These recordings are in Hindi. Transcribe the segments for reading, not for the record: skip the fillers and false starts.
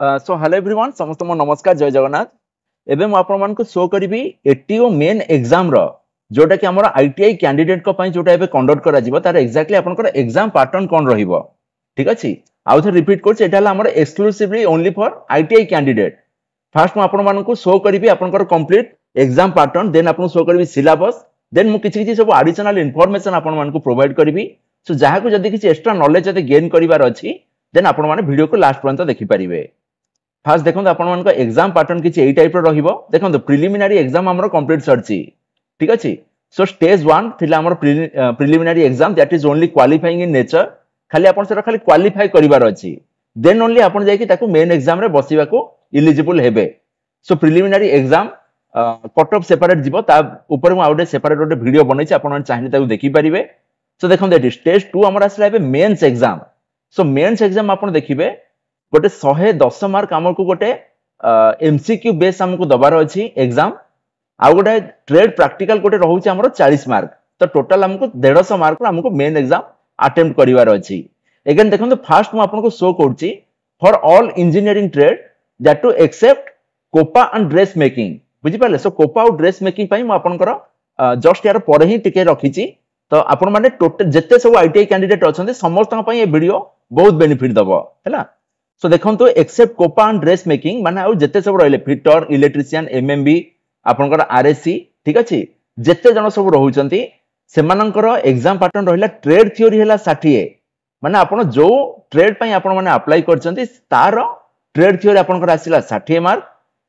सो हेलो एवरीवन समस्त को नमस्कार जय जगन्नाथ एबे मु आपण मानको शो करिवि एटीओ मेन एग्जाम रो जोटा कि हमर आईटीआई कैंडिडेट को पई जोटा एबे कंडक्ट करा जिवो तार एक्जेक्टली आपनकर एग्जाम पैटर्न कोन रहिबो ठीक अछि आउ थे रिपीट करछ एटा हमर exclusively only for ITI candidate first मु आपण मानको शो करिवि आपनकर कंप्लीट एग्जाम पैटर्न देन आपण शो करिवि सिलेबस देन मु किछि किछि सब एडिशनल इंफॉर्मेशन आपण मानको प्रोवाइड करिवि सो जहा को जदी किछि एक्स्ट्रा नॉलेज जदी गेन करिवार अछि देन आपण माने वीडियो को लास्ट पर्यंत देखि परिबे। फास्ट देखो आपण एग्जाम पैटर्न किसी यही टाइप रहिबो देखो प्रिलिमिनारी एग्जाम हमरो कंप्लीट सरची ठीक अछि सो स्टेज 1 थिला हमरो preliminary exam that is only qualifying in nature खाली आपण सेरा खाली क्वालिफाई करिवार अछि देन ओनली आपण जाय कि ताको मेन एग्जाम रे बसिबा को एलिजिबल हेबे। So preliminary exam cut off separate जिवो ता ऊपर मु आउटे सेपरेट ओटे वीडियो बनै छी आपण चाहिए ताको देखि परिबे। सो देखो दैट स्टेज 2 हमर आसला हेबे mains exam so mains exam आपण देखिबे गोटे 110 मार्क हमको गोटे एमसीक्यू बेस हमको दबार अछि एग्जाम आ गोटे ट्रेड प्रैक्टिकल गोटे रहउछि हमरो 40 मार्क तो टोटल हमको 150 मार्क हमको मेन एग्जाम अटेम्प्ट करिवार अछि। अगेन देखो फास्ट मु आपनको शो करछि for all engineering trade that to except COPA and dress making बुझि पाले सो कोपा और ड्रेस मेकिंग पई मु आपनकर जस्ट यार पर ही टिके रखिछि तो आपण माने टोटल जत्ते सब आईटीआई कैंडिडेट अछन्ते समस्त पई ए वीडियो बहुत बेनिफिट दबो हैला। सो देखो except COPA and dress making माने आउ जत्ते सब रहले फिटर इलेक्ट्रिशियन एमएमबी आपनकर आरएससी ठीक अछि जत्ते जन सब रहउचंती सेमानकर एग्जाम पैटर्न रहला ट्रेड थ्योरी हैला 60 माने आपण जो ट्रेड पई आपण माने अप्लाई करचंती तार ट्रेड थ्योरी आपनकर आसिला 60 मार्क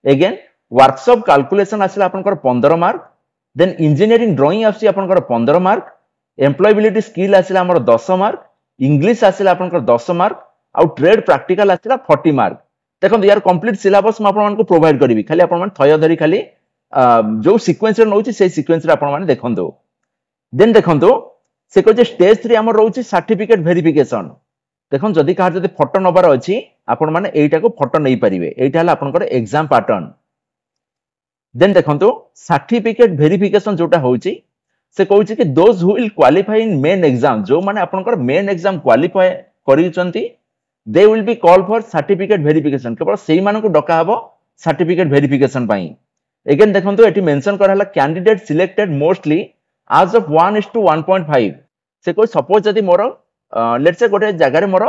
अगेन वर्कशॉप कैलकुलेशन आसिला आपनकर 15 मार्क देन इंजीनियरिंग ड्राइंग आसी आपनकर 15 मार्क एम्प्लॉयबिलिटी स्किल आसिला हमर 10 मार्क इंग्लिश आसिला आपनकर 10 मार्क आउ ट्रेड प्रैक्टिकल आसिला 40 मार्क देखो यार कंप्लीट सिलेबस म आपण मानको प्रोवाइड करिवि खाली आपण मान थय धरी खाली जो सीक्वेंस रे नउछि से सीक्वेंस रे आपण मान देखंदो देन देखंदो से को जे स्टेज 3 हमर रहउछि सर्टिफिकेट वेरिफिकेशन देखो जदी कार जदी फोटो नबार अछि आपण मान एटा को फोटो नै परिबे एटा हला आपनकर एग्जाम पैटर्न देन देखंदो सर्टिफिकेट वेरिफिकेशन जोटा होउछि से कहउछि कि those who will qualify in main exam जो माने आपनकर मेन एग्जाम क्वालिफाई करिचंती they will be call for certificate verification केवल सेही मानको डका हबो सर्टिफिकेट वेरिफिकेशन पई। अगेन देखंतो एटी मेंशन करहला candidate selected mostly as of 1:1.5 से कोई सपोज जदी मोर लेट्स से गोटे जगह रे मोर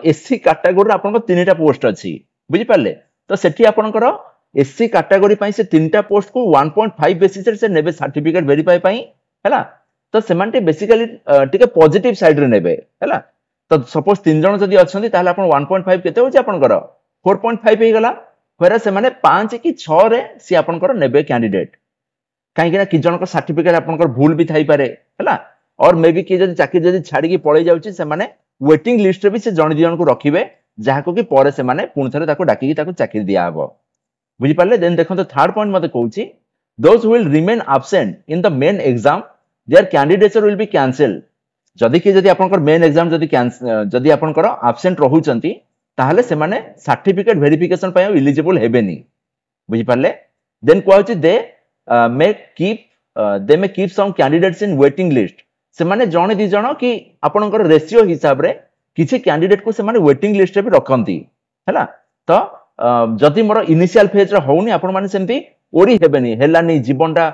एससी कैटेगरी रे आपनको तीनटा पोस्ट अछि बुझि पाले तो सेठी आपनकर एससी कैटेगरी पई से तीनटा पोस्ट को 1.5 बेसिस से नेबे सर्टिफिकेट वेरीफाई पई हैला तो सेमानटे बेसिकली टिके पॉजिटिव साइड रे नेबे हैला तो सपोज 3 जन जदी अछंती ताले आपण 1.5 केते होछि आपनकर 4.5 हे गला फेरा से माने 5 कि 6 रे सी आपनकर नेबे कैंडिडेट काहे कि ना कि जन को सर्टिफिकेट आपनकर भूल भी थाई पारे हैला और मे बी कि जदी चाकरी जदी छाडी की पळे जाउछि से माने वेटिंग लिस्ट रे भी से जन जन को रखिबे जहा को कि परे से माने पुन थरे ताको डाकी की ताको चाकरी दिया हबो बुझि पाले देन देखो तो थर्ड पॉइंट मते कहउछि those will remain absent in the main exam their candidature will be cancelled जदि कि जदि आपनकर मेन एग्जाम जदि आपनकर एब्सेंट रहउचंती ताहले से माने सर्टिफिकेट वेरिफिकेशन पय एलिजिबल हेबेनी बुझि पाले देन कहउछि they may keep some candidates in waiting list से माने जणे दि जण कि आपनकर रेशियो हिसाब रे किछि कैंडिडेट को से माने वेटिंग लिस्ट रे भी रखंती हैला तो जदि मोर इनिशियल फेज रे होउनी आपन माने सेमती ओरी हेबेनी हेलानी जीवनटा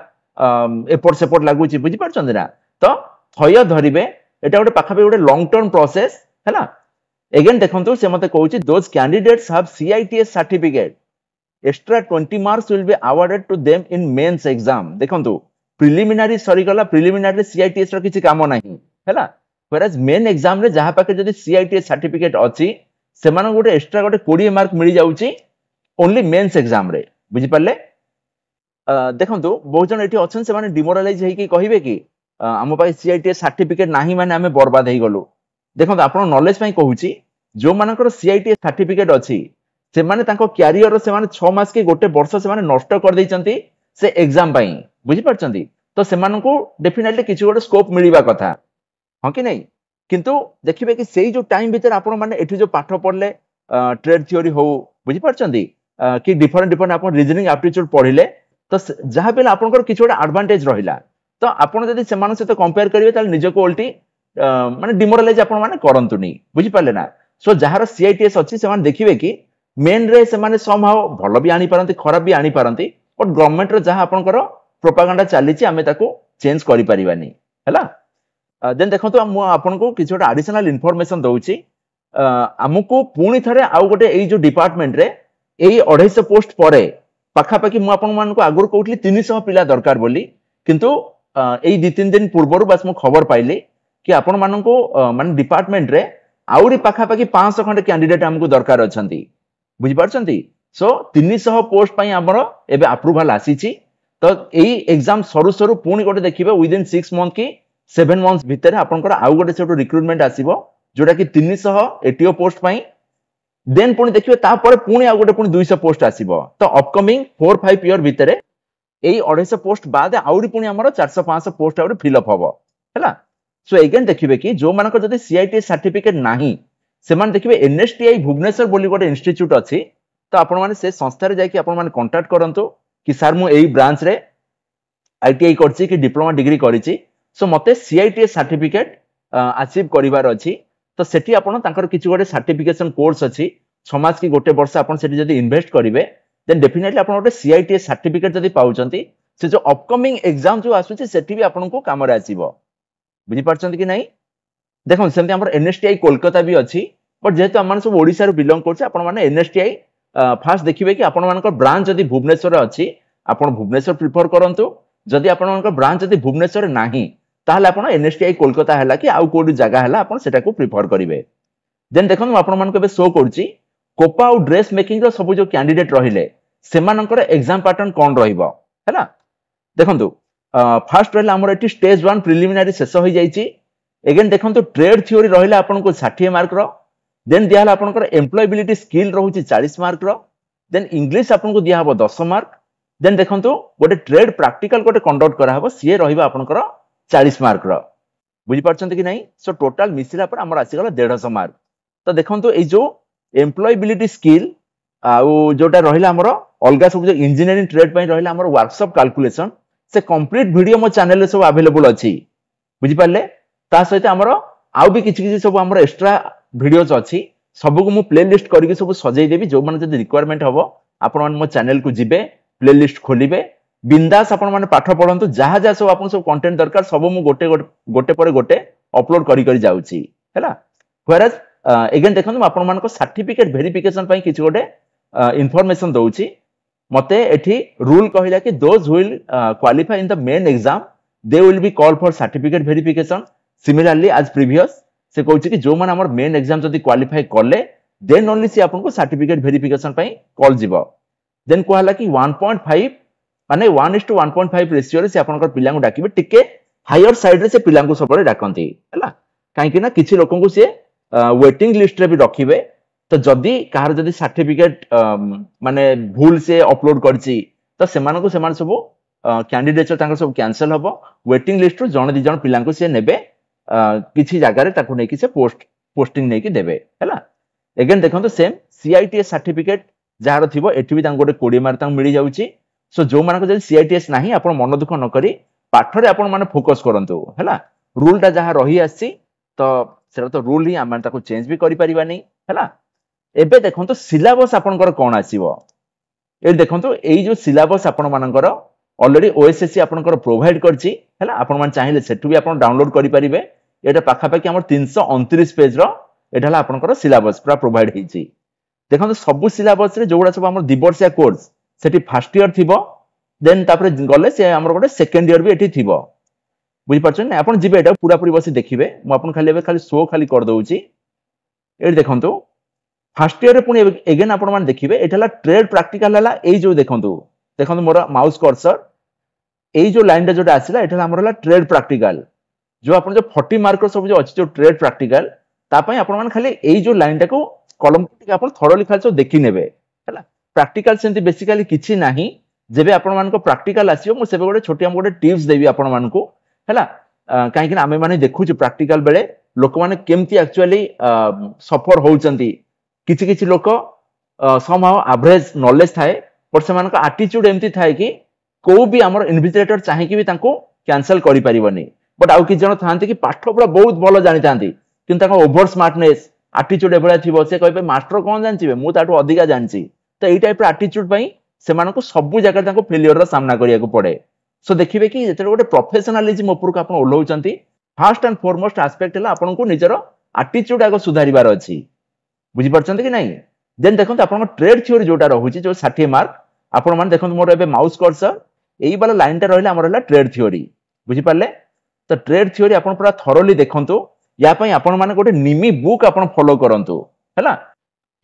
एपोर्ट सेपोर्ट लागुची बुझि परछन ना तो थय धरिबे एटा गोटे पाखा गोटे लॉन्ग टर्म प्रोसेस हैला। अगेन देखंतु से मते कहउची those candidates have CITS certificate extra 20 marks will be awarded to them in mains exam देखंतु प्रिलिमिनरी सरी गला प्रिलिमिनरी सीआईटीएस रो किछि काम नाही हैला व्हेरएज मेन एग्जाम रे जहा पाके जदी सीआईटीएस सर्टिफिकेट अछि से माने गोटे एक्स्ट्रा गोटे 20 मार्क मिली जाउची ओनली मेंस एग्जाम रे बुझि पाले। देखंतु बहुत जन एठी अछन से माने डिमोरलाइज हेकी कहिबे कि आम पाई सीआईटीएस सर्टिफिकेट नाही माने आमे बर्बाद हेई गलु देखो आपण नॉलेज पई कहूची जो मानकर सीआईटीएस सर्टिफिकेट अछि से माने तांको कैरियर से माने 6 मास के गोटे वर्ष से माने नष्ट कर दैचंती से एग्जाम पई बुझि परचंती तो से माननको डेफिनेटली किछि गोटे स्कोप मिलिबा कथा हां कि नहीं किंतु देखिबे कि सेही जो टाइम भीतर आपण माने एठी जो पाठ पढले ट्रेड थ्योरी हो बुझि परचंती कि डिफरेंट आपण रीजनिंग एप्टीट्यूड पढिले तो जहा बेला आपनकर किछि गोटे एडवांटेज रहिला तो आपण जदि सेमान से तो कंपेयर करिवे ताल निज को उल्टी माने डिमोरलाइज आपण माने करंतुनी बुझि पाले ना सो जहार सीआईटीएस अछि सेमान देखिबे कि मेन रे से माने समहाउ भलो भी आनी पारंती खराब भी आनी पारंती बट गवर्नमेंट रो जहां आपनकर प्रोपागेंडा चलीची आमे ताको चेंज करि परिबानी हैला देन देखंतु मु आपनको किछ गोटे एडिशनल इंफॉर्मेशन दउची हमको पुणी थरे आउ गोटे एई जो डिपार्टमेंट रे एई 250 पोस्ट परे पाखा पाखी मु आपन मान को आगुर कहउतली 300 पिला दरकार बोली किंतु एई 2-3 दिन पूर्वरु बस मु खबर पाइली कि आपन मान को मान डिपार्टमेंट रे आउरी पाखा पाखी 500 खंड कैंडिडेट हमको दरकार अछंती बुझि पारछंती सो 300 पोस्ट पई हमरो एबे अप्रूवल आसीची तो एई एग्जाम सरू सरू पुणी गोटे देखिबे विदिन 6 मंथ की 7 मंथ्स भितर आपनकर आउ गोटे सेटो रिक्रूटमेंट आसीबो जोटा कि 300 एटीओ पोस्ट पई देन पुणी देखिबे तापर पुणी आउ गोटे पुणी 200 पोस्ट आसीबो तो अपकमिंग 4-5 ईयर भितर एई 250 पोस्ट बाद आउरी पुणी हमरो 400-500 पोस्ट आउरी फिल अप हबो हैला सो एगेन देखिबे कि जो मानकर जदी सीआईटी सर्टिफिकेट नाही सेमान देखिबे एनएसटीआई भुवनेश्वर बोली गोटे इंस्टीट्यूट अछि तो आपण माने से संस्था रे जाय कि आपण माने कांटेक्ट करंतु कि सर मु एई ब्रांच रे आईटीआई करछि कि डिप्लोमा डिग्री करिछि सो मते सीआईटी सर्टिफिकेट अचीव करिवार अछि तो सेठी आपण तांकर किछु गोटे सर्टिफिकेशन कोर्स अछि समाज की गोटे वर्ष आपण सेठी जदी इन्वेस्ट करिवे देन डेफिनेटली आपण गोटे सीआईटी सर्टिफिकेट जदी पाउचंती से जो अपकमिंग एग्जाम जो आसुछि सेठी भी आपण को काम रे आसीबो बुझी पारछंती कि नाही देखो सेमति हमर एनएसटीआई कोलकाता भी अछि बट जेहेतु हमन सब ओडिसा रो बिलोंग करछि आपण माने एनएसटीआई फास्ट देखिबे कि आपण मानकर ब्रांच जदी भुवनेश्वर रे अछि आपण भुवनेश्वर प्रिफर करंतु जदी आपण मानकर ब्रांच जदी भुवनेश्वर रे नाही ताहले आपण एनएसटीआई कोलकाता हैला कि आउ कोडी जगह हैला आपण सेटा को प्रिफर करिवे देन देखन आपण मान को बे शो करछि कोपा और ड्रेस मेकिंग रो सब जो कैंडिडेट रहिले सेमानकर एग्जाम पैटर्न कोन रहिबो हैला देखंतु फर्स्ट रहला हमर एटी स्टेज 1 प्रिलिमिनरी शेष होई जाईची अगेन देखंतु ट्रेड थ्योरी रहिला आपण को 60 मार्क रो देन दियाला आपनकर एम्प्लॉयबिलिटी स्किल रहउची 40 मार्क रो देन इंग्लिश आपन को दिया हबो 10 मार्क देन देखंतु गोटे ट्रेड प्रैक्टिकल गोटे कंडक्ट करा हबो सीए रहिबा आपनकर 40 मार्क रो बुझी पारछंती कि नाही सो टोटल मिसिला पर हमर आसी गला 150 मार्क तो देखंतु ए जो एम्प्लॉयबिलिटी स्किल आउ जोटा रहिला हमर अलगा सब जो इंजीनियरिंग ट्रेड पई रहिला हमर वर्कशॉप कैलकुलेशन से कंप्लीट वीडियो मो चैनल रे सब अवेलेबल अछि बुझी पारले ता सहित हमर आउ भी किछि किछि सब हमर एक्स्ट्रा वीडियोस अछि सब को मु प्लेलिस्ट करके सब सजै देबी जो माने जदी रिक्वायरमेंट हबो आपण मन मो चैनल को जिबे प्लेलिस्ट खोलिबे बिंदास आपण माने पाठ पढंतु जहा जहा सब आपण सब कंटेंट दरकार सब मु गोटे पर गोटे अपलोड करी करी जाउची हैला व्हेरएज अगेन देखंतु आपण मान को सर्टिफिकेट वेरिफिकेशन पई किछि गोटे इंफॉर्मेशन दउची मते एठी रूल कहिला कि those will qualify in the main exam they will be call for certificate verification similarly as previous से कहउची कि जो मान हमर मेन एग्जाम जदी क्वालिफाई करले देन ओनली से आपन को सर्टिफिकेट वेरिफिकेशन पई कॉल जिवो देन कहला कि 1.5 माने 1:1.5 रेशियो रे से आपन को पिला को डाकिबे टिके हायर साइड रे से पिला को सबरे डाकंती हैला काहे कि ना किछि लोकन को से वेटिंग लिस्ट रे भी रखिबे तो जदी कार जदी सर्टिफिकेट माने भूल से अपलोड करछि तो सेमान को सेमान सब कैंडिडेट तांकर सब कैंसिल हबो वेटिंग लिस्ट रो जण दि जण पिला को से नेबे किछि जगह रे ताको नै कि से पोस्टिंग नै कि देबे हैला अगेन देखंतु सेम सीआईटीएस सर्टिफिकेट जहार थिबो एठी भी तांको गोटे 20 मार्क तांको मिली जाउची सो जो मानको जदी सीआईटीएस नाही आपण मन दुख न करी पाठ रे आपण माने फोकस करंतु हैला रूल ता जहा रही आसी तो सेरा तो रूल ही आमान ताको चेंज भी करि परिबा नै हैला एबे देखंतु सिलेबस आपनकर कोन आसीबो ए देखंतु एई जो सिलेबस आपण मानकर ऑलरेडी ओएसएससी आपनकर प्रोवाइड करछि हैला आपण मान चाहिले सेटु भी आपण डाउनलोड करि परिबे एटा पाखा पाखी हमर 329 पेज रो एठाला आपनकर सिलेबस पूरा प्रोवाइड हिची देखंतु सब सिलेबस रे जोडा सब हमर दिवर्षिया कोर्स सेठी फर्स्ट ईयर थिबो देन तापरे गले से हमर गोटे सेकंड ईयर भी एठी थिबो बुझि परछन ना आपण जिबे एटा पूरा पूरी बसी देखिबे म आपण खाली एबे खाली शो खाली कर दउची ए देखंतु फर्स्ट ईयर रे पुनी अगेन आपण मान देखिबे एठाला ट्रेड प्रैक्टिकल हला एई जो देखंतु मोर माउस कर्सर एई जो लाइन रे जोटा आसिला एठाला हमर हला ट्रेड प्रैक्टिकल जो आपण जो 40 मार्क सब जो अछि जो ट्रेड प्रैक्टिकल ता पई आपण मान खाली एई जो लाइन टाको कलम टिके आपण थोरली खाली सब देखि नेबे हला प्रैक्टिकल सेंति बेसिकली किछि नाही जेबे आपण मान को प्रैक्टिकल आसियो मु सेबे गोटे छोटी हम गोटे टिप्स देबी आपण मान को हला काहे कि आमे माने देखु छु प्रैक्टिकल बेले लोक माने केमति एक्चुअली सफर होउचंती किछि किछि लोक समहाउ एवरेज नॉलेज थाए पर सेमान का एटीट्यूड एमती थाए कि को भी हमर इन्विजिलेटर चाहे कि भी तांको कैंसिल करि परिबनी बट आउ कि जण थांती कि पाठ पूरा बहुत भलो जानि थांती किंतु ताको ओवर स्मार्टनेस आटिट्यूड एभलिया थिबो से कहबे मास्टर कोन जानचिबे मु ताटू अधिका जानची तो एई टाइप रो आटिट्यूड पई सेमानको सब जगह ताको फेलियर रो सामना करिया को पड़े सो देखिबे कि जेते गोटे प्रोफेशनलिज्म ऊपर को आपण ओलौचंती फर्स्ट एंड फॉरमोस्ट एस्पेक्ट हला आपनको निजरो आटिट्यूड आगो सुधारिबार अछि बुझि परछंती कि नहीं देन देखंत आपन ट्रेड थ्योरी जोटा रहुची जो 60 मार्क आपण मान देखंत मोर एबे माउस कर्सर एई वाला लाइन टा रहले हमर हला ट्रेड थ्योरी बुझि पारले तो ट्रेड थ्योरी आपण पूरा थरोली देखंतु या पई आपण माने गोटे निमी बुक आपण फॉलो करंतु हैला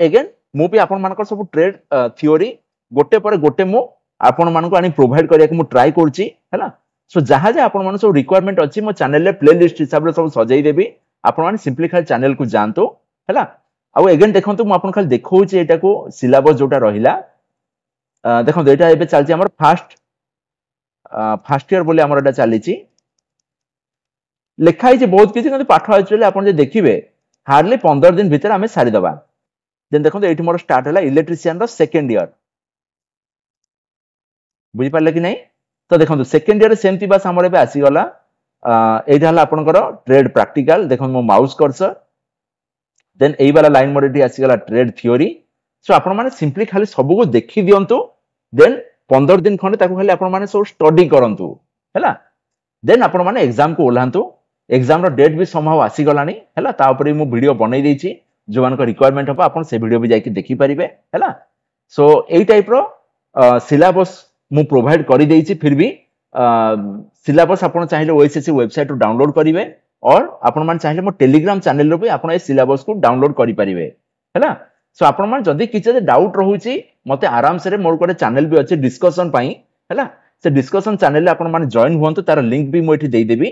अगेन मु भी आपण मानकर सब ट्रेड थ्योरी गोटे पर गोटे मु आपण मानको आनी प्रोवाइड करिया को मु ट्राई करची हैला सो जहा जे आपण मान सब रिक्वायरमेंट अछि मो चैनल ले प्लेलिस्ट हिसाब रे सब सजाई देबी आपण मान सिंपली खाली चैनल को जानतो हैला आउ अगेन देखंतु मु आपण खाली देखौची एटा को सिलेबस जोटा रहिला देखंतु एटा एबे चलची हमर फर्स्ट ईयर बोले हमर एटा चलीची लेखाई जे बहुत किछि কিন্তু पाठ एक्चुअली आपण जे देखिबे हार्डली 15 दिन भीतर हमें सारी दबा देन देखंतु एठी मोर स्टार्ट हला इलेक्ट्रिशियन रो सेकंड ईयर बुझि पाले कि नहीं तो देखंतु सेकंड ईयर सेमती बस हमर एबे आसी गला एटा हला आपनकर ट्रेड प्रैक्टिकल देखंतु मो माउस कर्सर देन एई वाला लाइन मोर एठी आसी गला ट्रेड थ्योरी सो आपण माने सिंपली खाली सब को देखि दियंतु देन 15 दिन खंडे ताको खाली आपण माने सब स्टडी करंतु हैला देन आपण माने एग्जाम को ओलांतु एग्जाम रो डेट भी समहाउ आसी गलानी हैला ता ऊपर मु वीडियो बनै देछि जो मान को रिक्वायरमेंट हो आपण से वीडियो भी जाई के देखि परिबे हैला सो एई टाइप रो सिलेबस मु प्रोवाइड करि देछि फिर भी सिलेबस आपण चाहिले ओएसएससी वेबसाइट रो डाउनलोड करिवे और आपण मान चाहिले मो टेलीग्राम चैनल रो भी आपण ए सिलेबस को डाउनलोड करि परिबे हैला सो आपण मान जदी किछ डाउट रहूची मते आराम से मोर कोटे चैनल भी अछि डिस्कशन पई हैला से डिस्कशन चैनल आपण मान जॉइन हुंतु तार लिंक भी मु एठी देई देबी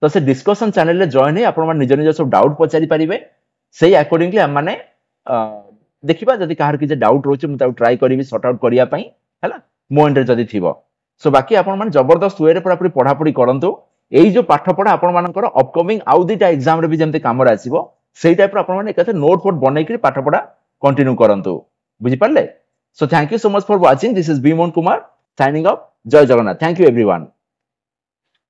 तो से डिस्कशन चैनल ले जॉइन है आपण मान निज निज सब डाउट पचारि परिबे सेही अकॉर्डिंगली हम माने देखिबा जदी काहर कि जे डाउट रोचे मु ताउ ट्राई करिवि सॉर्ट आउट करिया पई हैला मो एंड जदी थिबो सो बाकी आपण मान जबरदस्त वे रे पूरा पूरी पढ़ा पढ़ी करंतु एई जो पाठ पढ़ा आपण मानकर अपकमिंग आउ दिटा एग्जाम रे भी जेमते काम रे आसीबो सेही टाइप रो आपण माने एकते नोट फोट बनै कि पाठ पढ़ा कंटिन्यू करंतु बुझि पारले so thank you so much for watching this is Biman Kumar signing off जय जगन्नाथ थैंक यू एवरीवन